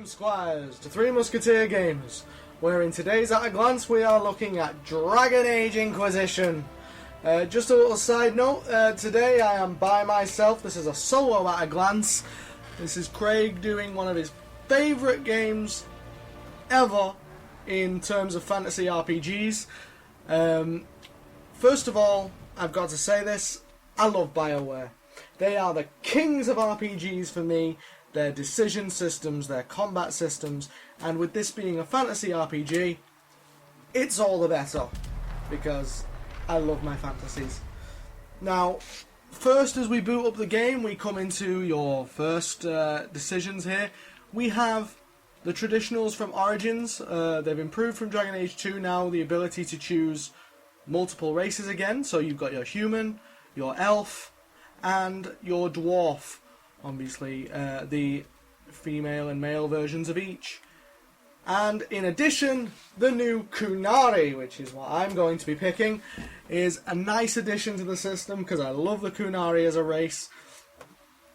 Welcome, Squires, to Three Musketeer Games, where in today's At a Glance we are looking at Dragon Age Inquisition. Just a little side note, today I am by myself. This is a solo At a Glance. This is Craig doing one of his favourite games ever in terms of fantasy RPGs. First of all, I've got to say this, I love BioWare. They are the kings of RPGs for me. Their decision systems, their combat systems, and with this being a fantasy RPG, it's all the better, because I love my fantasies. Now, first as we boot up the game, we come into your first decisions here. We have the traditionals from Origins. They've improved from Dragon Age 2 now, the ability to choose multiple races again. So you've got your human, your elf, and your dwarf. Obviously, the female and male versions of each. And in addition, the new Kunari, which is what I'm going to be picking, is a nice addition to the system because I love the Kunari as a race.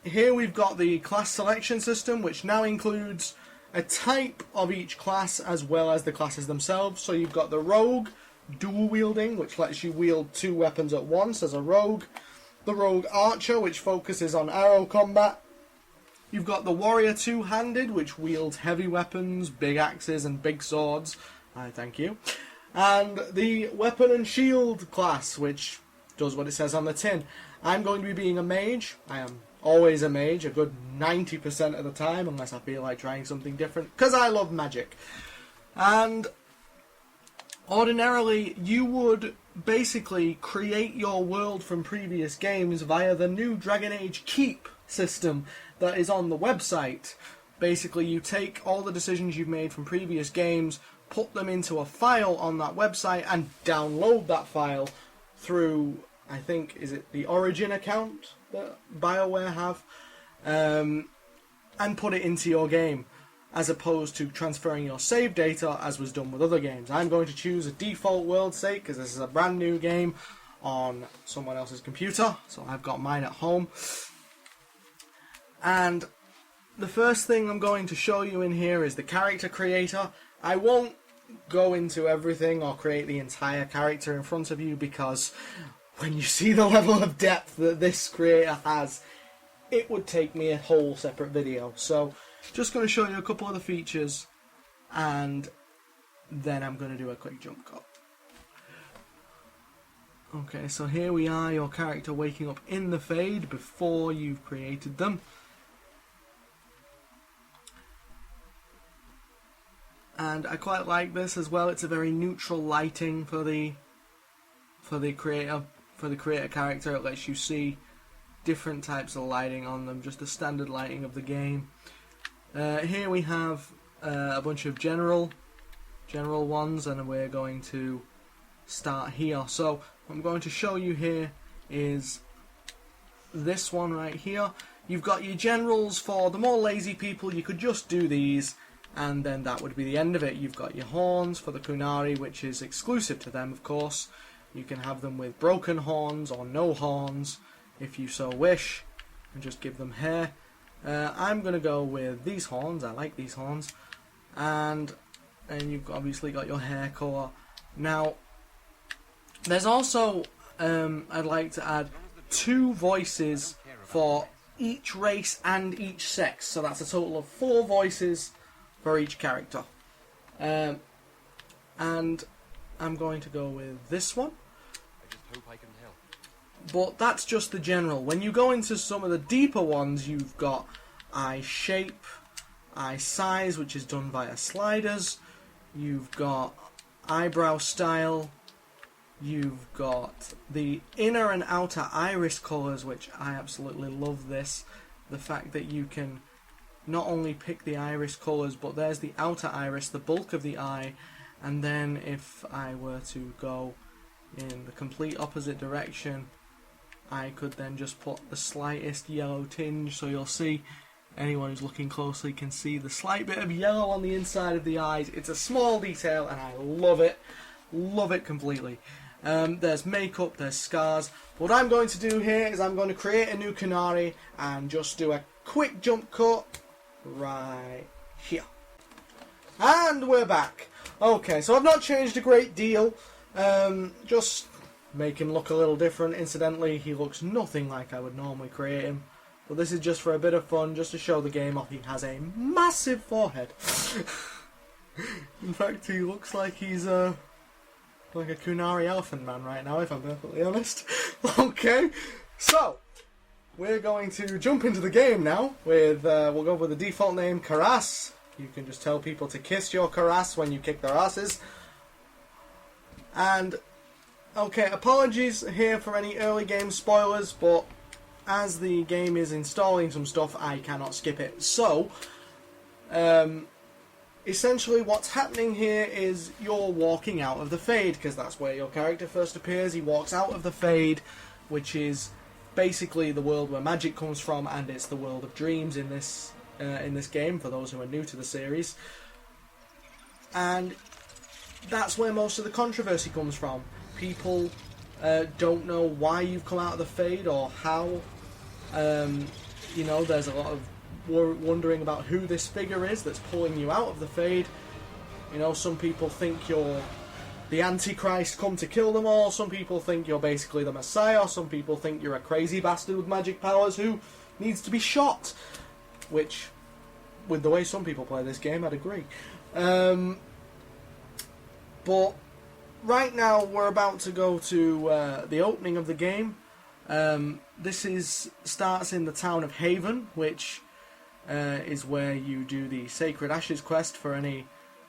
Here we've got the class selection system, which now includes a type of each class as well as the classes themselves. So you've got the rogue, dual wielding, which lets you wield two weapons at once as a rogue. The rogue archer, which focuses on arrow combat. You've got the warrior two-handed, which wields heavy weapons, big axes and big swords. Thank you. And the weapon and shield class, which does what it says on the tin. I'm going to be being a mage. I am always a mage, a good 90% of the time, unless I feel like trying something different, because I love magic. And ordinarily, you would basically create your world from previous games via the new Dragon Age Keep system that is on the website. Basically, you take all the decisions you've made from previous games, put them into a file on that website, and download that file through, I think, is it the Origin account that BioWare have, and put it into your game, as opposed to transferring your save data as was done with other games. I'm going to choose a default world state because this is a brand new game on someone else's computer, so I've got mine at home. And the first thing I'm going to show you in here is the character creator. I won't go into everything or create the entire character in front of you because when you see the level of depth that this creator has, it would take me a whole separate video. So just going to show you a couple of the features, and then I'm going to do a quick jump cut. Okay, so here we are, your character waking up in the Fade before you've created them. And I quite like this as well. It's a very neutral lighting for the creator character. It lets you see different types of lighting on them, just the standard lighting of the game. Here we have a bunch of general ones, and we're going to start here. So what I'm going to show you here is this one right here. You've got your generals. For the more lazy people, you could just do these, and then that would be the end of it. You've got your horns for the Kunari, which is exclusive to them, of course. You can have them with broken horns or no horns, if you so wish, and just give them hair. I'm going to go with these horns. I like these horns. And you've obviously got your hair colour. Now, there's also, I'd like to add 2 voices for each race and each sex. So that's a total of 4 voices for each character. And I'm going to go with this one. I just hope I can help. But that's just the general. When you go into some of the deeper ones, you've got eye shape, eye size, which is done via sliders. You've got eyebrow style. You've got the inner and outer iris colours, which I absolutely love this. The fact that you can not only pick the iris colours, but there's the outer iris, the bulk of the eye, and then if I were to go in the complete opposite direction, I could then just put the slightest yellow tinge, so you'll see, anyone who's looking closely can see the slight bit of yellow on the inside of the eyes. It's a small detail and I love it completely. There's makeup, there's scars. What I'm going to do here is I'm going to create a new Kunari and just do a quick jump cut right here. And we're back. Okay, so I've not changed a great deal. Just make him look a little different. Incidentally, he looks nothing like I would normally create him. But this is just for a bit of fun, just to show the game off. He has a massive forehead. In fact, he looks like he's like a Kunari elephant man right now, if I'm perfectly honest. Okay, so we're going to jump into the game now. With we'll go with the default name, Karas. You can just tell people to kiss your Karas when you kick their asses. And okay, apologies here for any early game spoilers, but as the game is installing some stuff, I cannot skip it. So, essentially what's happening here is you're walking out of the Fade, because that's where your character first appears. He walks out of the Fade, which is basically the world where magic comes from, and it's the world of dreams in this game, for those who are new to the series. And that's where most of the controversy comes from. People don't know why you've come out of the Fade or how. You know, there's a lot of wondering about who this figure is that's pulling you out of the Fade. You know, some people think you're the Antichrist come to kill them all. Some people think you're basically the Messiah. Some people think you're a crazy bastard with magic powers who needs to be shot. Which, with the way some people play this game, I'd agree. But right now we're about to go to the opening of the game. This starts in the town of Haven, which is where you do the Sacred Ashes quest for any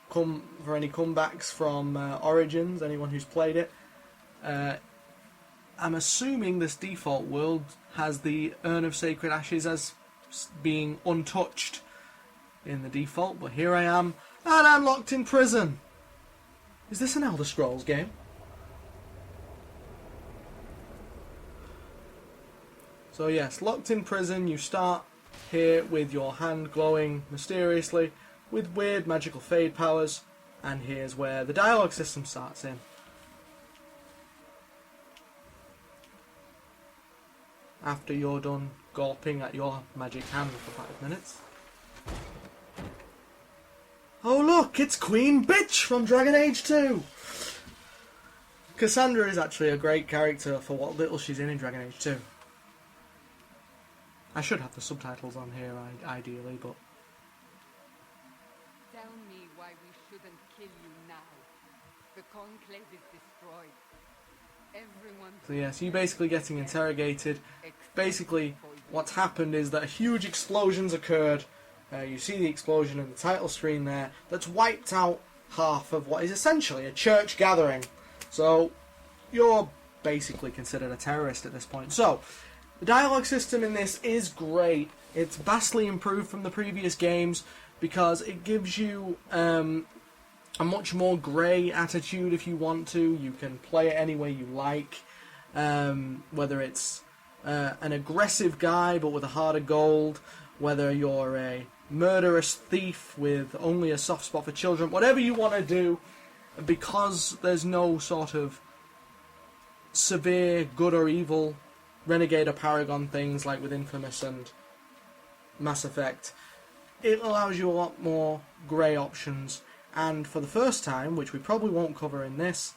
comebacks from Origins. Anyone who's played it, I'm assuming this default world has the Urn of Sacred Ashes as being untouched in the default, but here I am, and I'm locked in prison. Is this an Elder Scrolls game? So yes, locked in prison. You start here with your hand glowing mysteriously with weird magical fade powers, and here's where the dialogue system starts in. After you're done gulping at your magic hand for 5 minutes. Oh look, it's Queen Bitch from Dragon Age 2! Cassandra is actually a great character for what little she's in Dragon Age 2. I should have the subtitles on here, ideally, but... Tell me why we shouldn't kill you now. The Conclave is destroyed. Everyone... So yes, you basically getting interrogated. Basically, what's happened is that a huge explosion's occurred. You see the explosion in the title screen there. That's wiped out half of what is essentially a church gathering. So, you're basically considered a terrorist at this point. So, the dialogue system in this is great. It's vastly improved from the previous games because it gives you a much more grey attitude if you want to. You can play it any way you like. Whether it's an aggressive guy but with a heart of gold, whether you're a murderous thief with only a soft spot for children, whatever you want to do, because there's no sort of severe good or evil renegade or paragon things like with Infamous and Mass Effect, it allows you a lot more grey options, and for the first time, which we probably won't cover in this,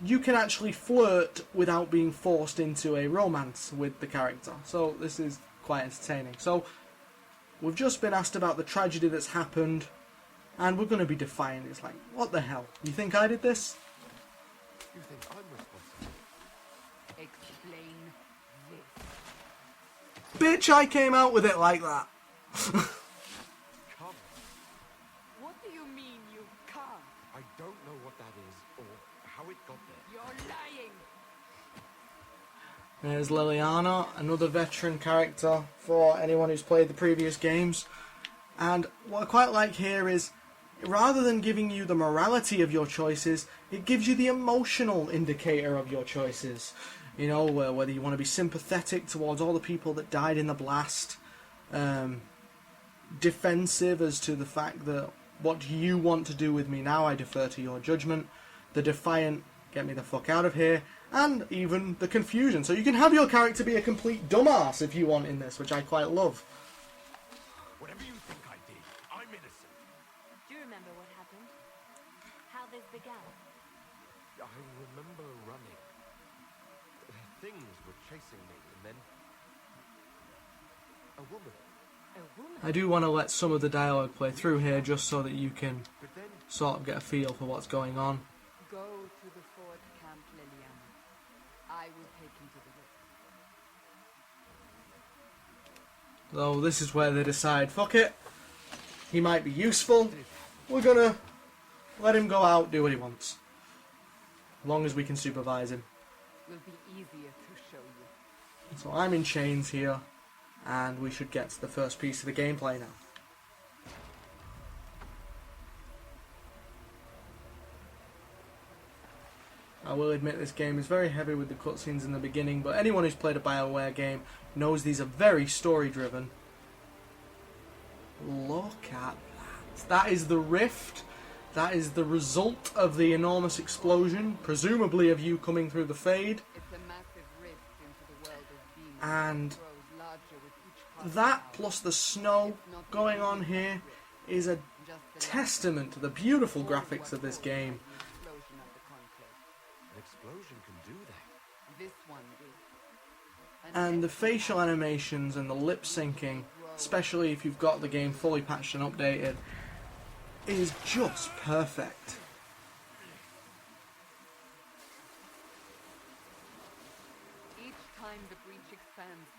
you can actually flirt without being forced into a romance with the character. So this is quite entertaining. So we've just been asked about the tragedy that's happened, and we're going to be defiant. It's like, what the hell? You think I did this? You think I'm responsible? Explain this. Bitch, I came out with it like that. Come. What do you mean you can't? I don't know what that is or how it got there. You're lying. There's Liliana, another veteran character for anyone who's played the previous games. And what I quite like here is, rather than giving you the morality of your choices, it gives you the emotional indicator of your choices. You know, whether you want to be sympathetic towards all the people that died in the blast, defensive as to the fact that what you want to do with me now, I defer to your judgment, the defiant, get me the fuck out of here, and even the confusion. So you can have your character be a complete dumbass if you want in this, which I quite love. Whatever you think I did, I'm innocent. Do you began? I remember running. Things were chasing me, and then a woman. A woman? I do want to let some of the dialogue play through here just so that you can But then sort of get a feel for what's going on. Go to the fort camp, Liliana. I will take him to the river. Though this is where they decide, fuck it, he might be useful, we're gonna let him go out, do what he wants. As long as we can supervise him. Will be easier to show you. So I'm in chains here, and we should get to the first piece of the gameplay now. I will admit this game is very heavy with the cutscenes in the beginning, but anyone who's played a BioWare game knows these are very story-driven. Look at that. That is the rift. That is the result of the enormous explosion, presumably of you coming through the fade. It's a massive rift into the world of demons. And It grows larger with each passing that hour. plus the snow going on here is a Just the testament to the beautiful graphics of this game. The explosion of the conclave. an explosion can do that. This one did. And the facial animations and the lip syncing, especially if you've got the game fully patched and updated, is just perfect. Each time the breach expands,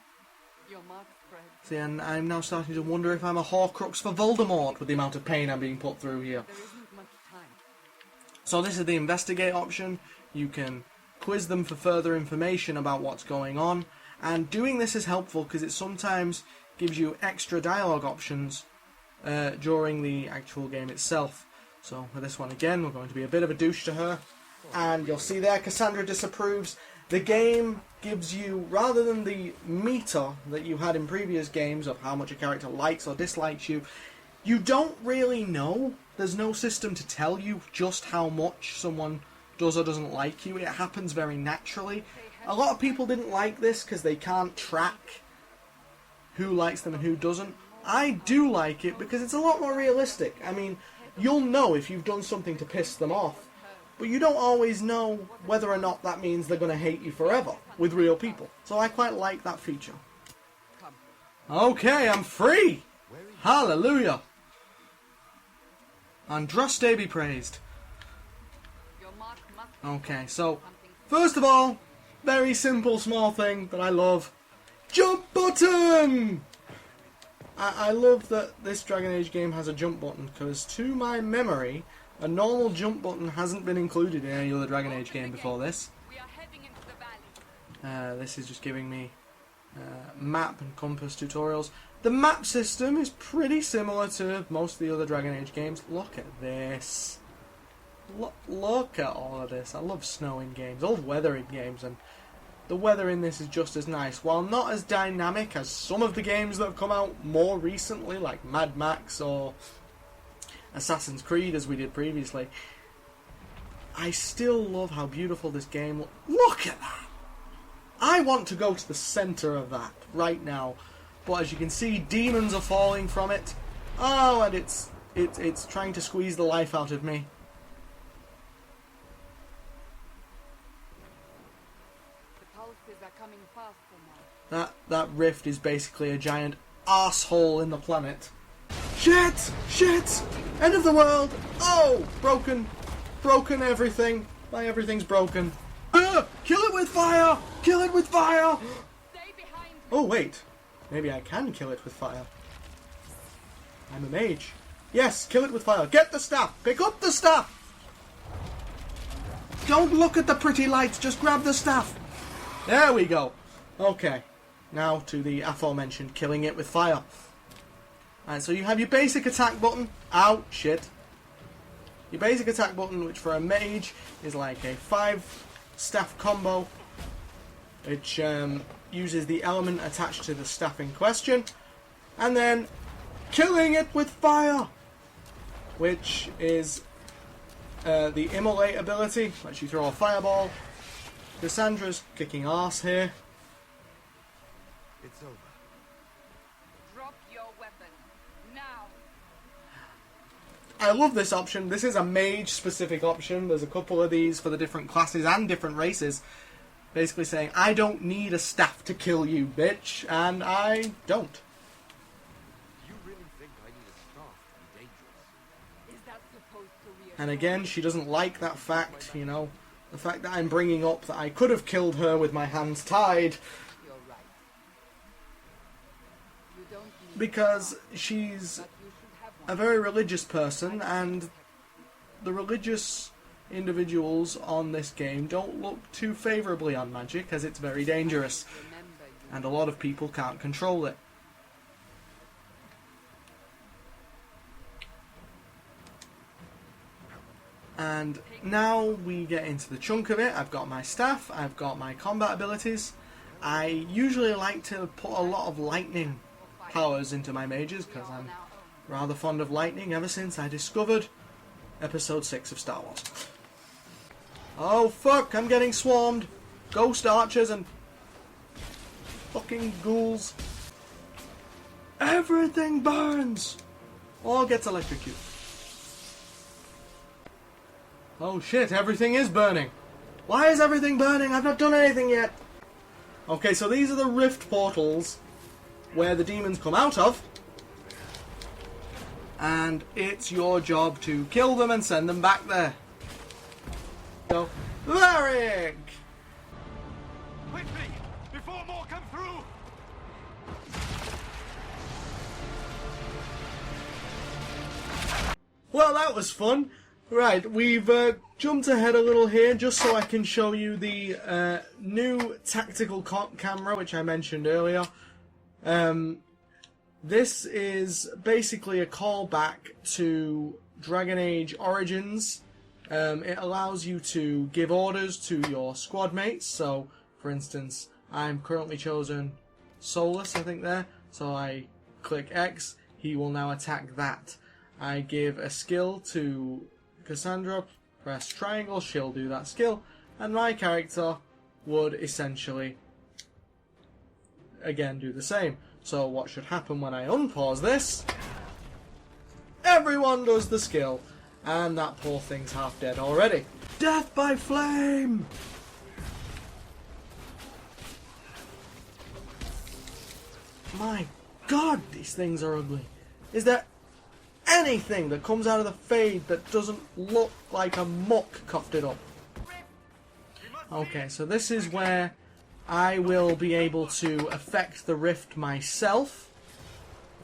your mark spreads. See, and I'm now starting to wonder if I'm a Horcrux for Voldemort with the amount of pain I'm being put through here. There isn't much time. So this is the investigate option. You can quiz them for further information about what's going on, and doing this is helpful because it sometimes gives you extra dialogue options during the actual game itself. So for this one again, we're going to be a bit of a douche to her, and you'll see there Cassandra disapproves. The game gives you, rather than the meter that you had in previous games of how much a character likes or dislikes you, you don't really know. There's no system to tell you just how much someone does or doesn't like you. It happens very naturally. A lot of people didn't like this because they can't track who likes them and who doesn't. I do like it because it's a lot more realistic. I mean, you'll know if you've done something to piss them off, but you don't always know whether or not that means they're going to hate you forever with real people. So I quite like that feature. Okay, I'm free! Hallelujah! Andraste be praised. Your mark must be Okay, so, something. first of all, very simple small thing that I love. Jump button! I love that this Dragon Age game has a jump button, because to my memory, a normal jump button hasn't been included in any other Dragon Age game before this. We are heading into the valley. This is just giving me map and compass tutorials. The map system is pretty similar to most of the other Dragon Age games. Look at this. Look at all of this. I love snow in games. I love weather in games, and the weather in this is just as nice. While not as dynamic as some of the games that have come out more recently, like Mad Max or Assassin's Creed, as we did previously, I still love how beautiful this game looks. Look at that! I want to go to the centre of that right now. But as you can see, demons are falling from it. Oh, and it's trying to squeeze the life out of me. The pulses are coming faster now. That rift is basically a giant arsehole in the planet. Shit! Shit! End of the world! Oh! Broken. Broken everything. My everything's broken. Ah! Kill it with fire! Kill it with fire! Stay behind. Oh, wait. Maybe I can kill it with fire. I'm a mage. Yes, kill it with fire. Get the staff! Pick up the staff! Don't look at the pretty lights, just grab the staff. There we go. Okay. Now to the aforementioned killing it with fire. Alright, so you have your basic attack button. Ow, shit. Your basic attack button, which for a mage is like a 5-staff combo, which uses the element attached to the staff in question, and then killing it with fire, which is the immolate ability, lets you throw a fireball. Cassandra's kicking arse here. It's over. Drop your weapon now. I love this option. This is a mage-specific option. There's a couple of these for the different classes and different races. Basically saying, I don't need a staff to kill you, bitch. And I don't. You really think I need a staff to be dangerous? Is that supposed to reassure And again, she doesn't like that fact, you know. The fact that I'm bringing up that I could have killed her with my hands tied. You're right. You don't need Because she's but you should have a one. very religious person, and the religious individuals on this game don't look too favourably on magic, as it's very dangerous, Remember you. and a lot of people can't control it. And now we get into the chunk of it. I've got my staff, I've got my combat abilities. I usually like to put a lot of lightning powers into my mages, because I'm rather fond of lightning ever since I discovered Episode 6 of Star Wars. Oh fuck, I'm getting swarmed. Ghost archers and fucking ghouls. Everything burns! Or gets electrocuted. Oh shit, everything is burning. Why is everything burning? I've not done anything yet. Okay, so these are the rift portals where the demons come out of. And it's your job to kill them and send them back there. So, Varric! Quickly! Before more come through! Well, that was fun. Right, we've jumped ahead a little here just so I can show you the new tactical camera, which I mentioned earlier. This is basically a callback to Dragon Age Origins. It allows you to give orders to your squad mates. So, for instance, I'm currently chosen Solus, I think there. So I click X, he will now attack that. I give a skill to Cassandra, press triangle, she'll do that skill, and my character would essentially again do the same. So what should happen when I unpause this? Everyone does the skill, and that poor thing's half dead already. Death by flame! My god, these things are ugly. Is there anything that comes out of the fade that doesn't look like a muck coughed it up? Okay, so this is where I will be able to affect the rift myself.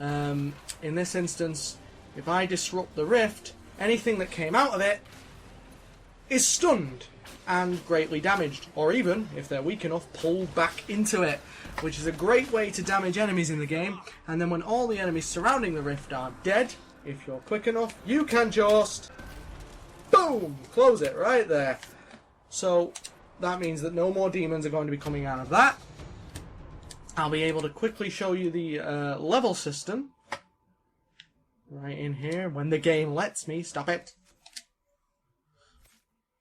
In this instance, if I disrupt the rift, anything that came out of it is stunned and greatly damaged, or even, if they're weak enough, pulled back into it, which is a great way to damage enemies in the game. And then when all the enemies surrounding the rift are dead, if you're quick enough, you can just boom, close it right there. So that means that no more demons are going to be coming out of that. I'll be able to quickly show you the level system right in here when the game lets me. Stop it.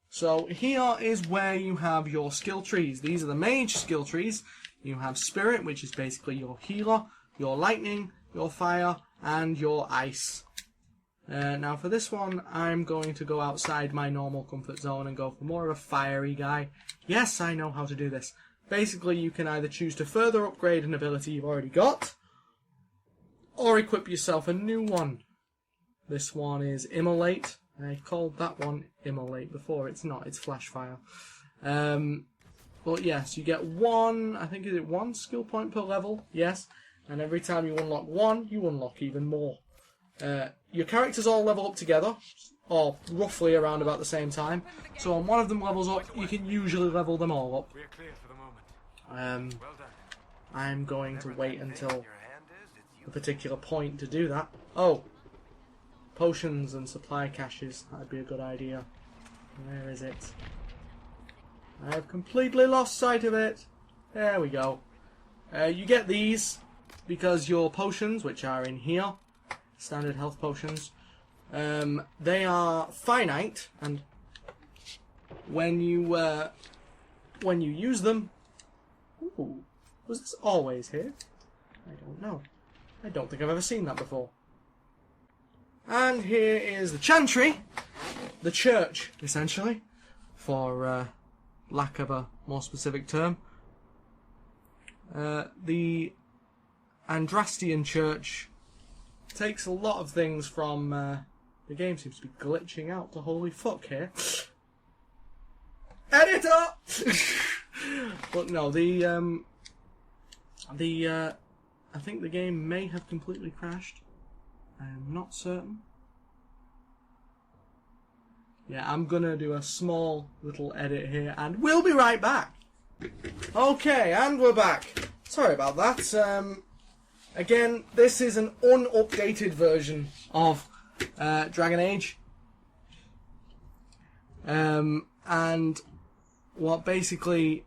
So here is where you have your skill trees. These are the mage skill trees. You have spirit, which is basically your healer, your lightning, your fire, and your ice. Now for this one, I'm going to go outside my normal comfort zone and go for more of a fiery guy. Yes, I know how to do this. Basically, you can either choose to further upgrade an ability you've already got, or equip yourself a new one. This one is Immolate. I called that one Immolate before. It's not, it's Flash Fire. But yes, you get one, I think is it one skill point per level? Yes. And every time you unlock one, you unlock even more. Your characters all level up together, or roughly around about the same time. So when one of them levels up, you can usually level them all up. We're clear for the moment. Well done. I'm going to wait until a particular point to do that. Oh, potions and supply caches. That'd be a good idea. Where is it? I have completely lost sight of it. There we go. You get these because your potions, which are in here, standard health potions, they are finite, and when you use them, ooh, was this always here? I don't know. I don't think I've ever seen that before. And here is the chantry, the church, essentially, for lack of a more specific term. The Andrastian church takes a lot of things from... the game seems to be glitching out to holy fuck here. Editor! But no, I think the game may have completely crashed. I am not certain. Yeah, I'm gonna do a small little edit here, and we'll be right back. Okay, and we're back. Sorry about that. Again, this is an unupdated version of Dragon Age. And what basically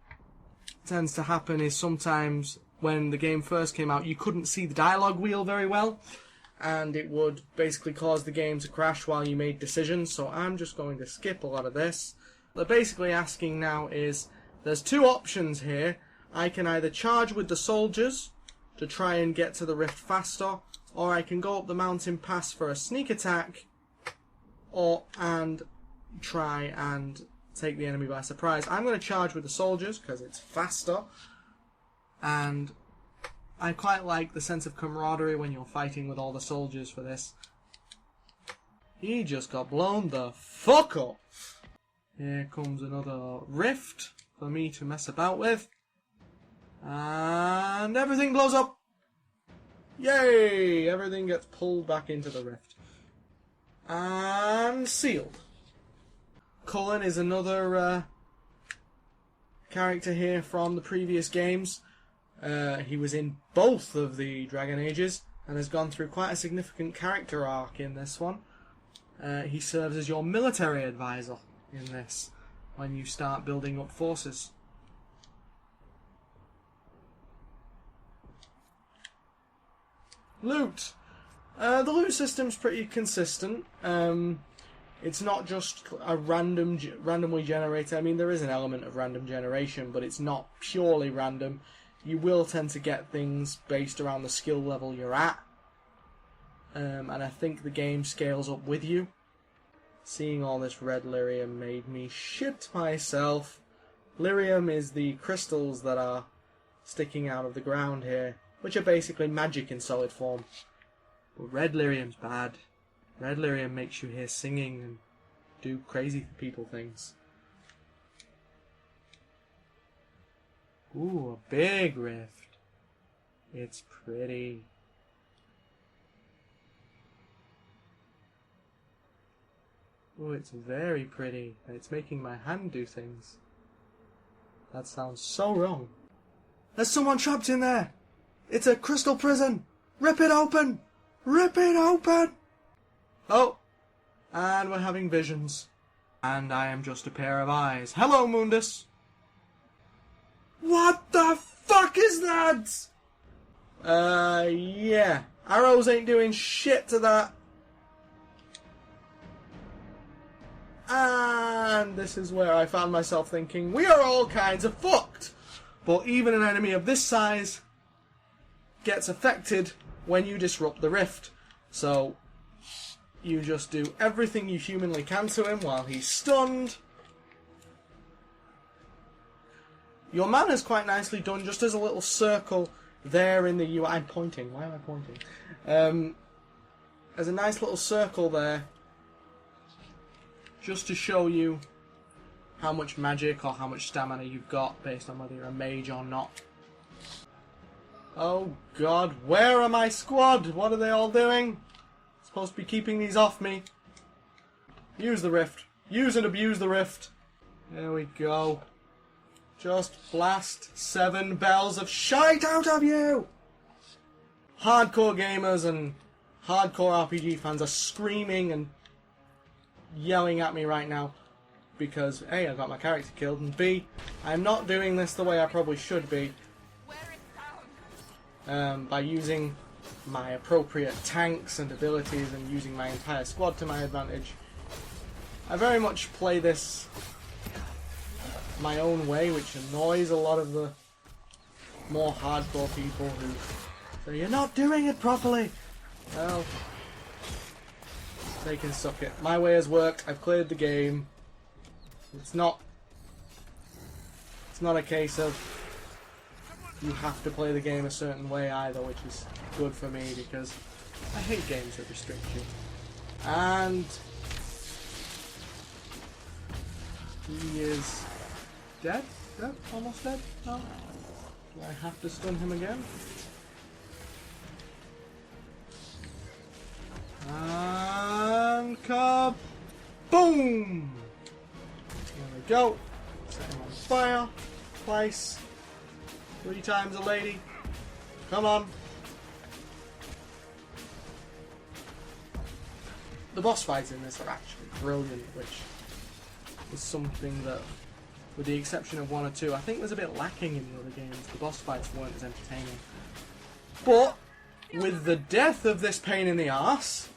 tends to happen is sometimes when the game first came out, you couldn't see the dialogue wheel very well, and it would basically cause the game to crash while you made decisions. So I'm just going to skip a lot of this. What they're basically asking now is, there's two options here. I can either charge with the soldiers to try and get to the rift faster, or I can go up the mountain pass for a sneak attack, and try and take the enemy by surprise. I'm going to charge with the soldiers because it's faster, and I quite like the sense of camaraderie when you're fighting with all the soldiers for this. He just got blown the fuck up. Here comes another rift for me to mess about with. And everything blows up. Yay! Everything gets pulled back into the rift. And sealed. Cullen is another character here from the previous games. He was in both of the Dragon Ages and has gone through quite a significant character arc in this one. He serves as your military advisor in this when you start building up forces. Loot. The loot system's pretty consistent. It's not just a randomly generated. I mean, there is an element of random generation, but it's not purely random. You will tend to get things based around the skill level you're at. And I think the game scales up with you. Seeing all this red lyrium made me shit myself. Lyrium is the crystals that are sticking out of the ground here, which are basically magic in solid form. But red lyrium's bad. Red lyrium makes you hear singing and do crazy people things. Ooh, a big rift. It's pretty. Ooh, it's very pretty. And it's making my hand do things. That sounds so wrong. There's someone trapped in there! It's a crystal prison! Rip it open! Rip it open! Oh, and we're having visions. And I am just a pair of eyes. Hello, Mundus! What the fuck is that? Yeah. Arrows ain't doing shit to that. And this is where I found myself thinking, we are all kinds of fucked. But even an enemy of this size gets affected when you disrupt the rift. So you just do everything you humanly can to him while he's stunned. Your mana is quite nicely done, just as a little circle there in the UI. I'm pointing. Why am I pointing? There's a nice little circle there, just to show you how much magic or how much stamina you've got based on whether you're a mage or not. Oh god, where are my squad? What are they all doing? Supposed to be keeping these off me. Use the rift. Use and abuse the rift. There we go. Just blast 7 bells of shite out of you! Hardcore gamers and hardcore RPG fans are screaming and yelling at me right now because A, I got my character killed, and B, I'm not doing this the way I probably should be by using my appropriate tanks and abilities and using my entire squad to my advantage. I very much play this my own way, which annoys a lot of the more hardcore people who say, you're not doing it properly. Well, they can suck it. My way has worked. I've cleared the game. It's not a case of you have to play the game a certain way either, which is good for me because I hate games that restrict you. And he is dead? Dead? Almost dead? No? Do I have to stun him again? And kaboom! There we go. Set him on fire. Twice. 3 times a lady. Come on. The boss fights in this are actually brilliant, which is something that, with the exception of 1 or 2, I think was a bit lacking in the other games. The boss fights weren't as entertaining. But with the death of this pain in the arse,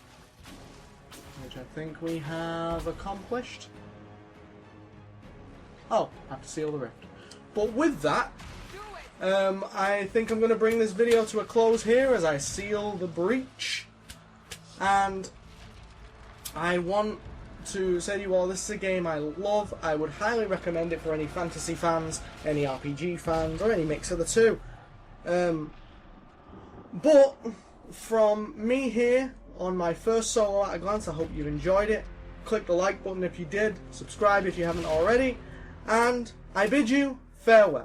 which I think we have accomplished. Oh, have to seal the rift. But with that, I think I'm going to bring this video to a close here as I seal the breach. And I want to say to you all, this is a game I love. I would highly recommend it for any fantasy fans, any RPG fans, or any mix of the two. But from me here, on my first solo at a glance, I hope you enjoyed it. Click the like button if you did, subscribe if you haven't already, and I bid you farewell.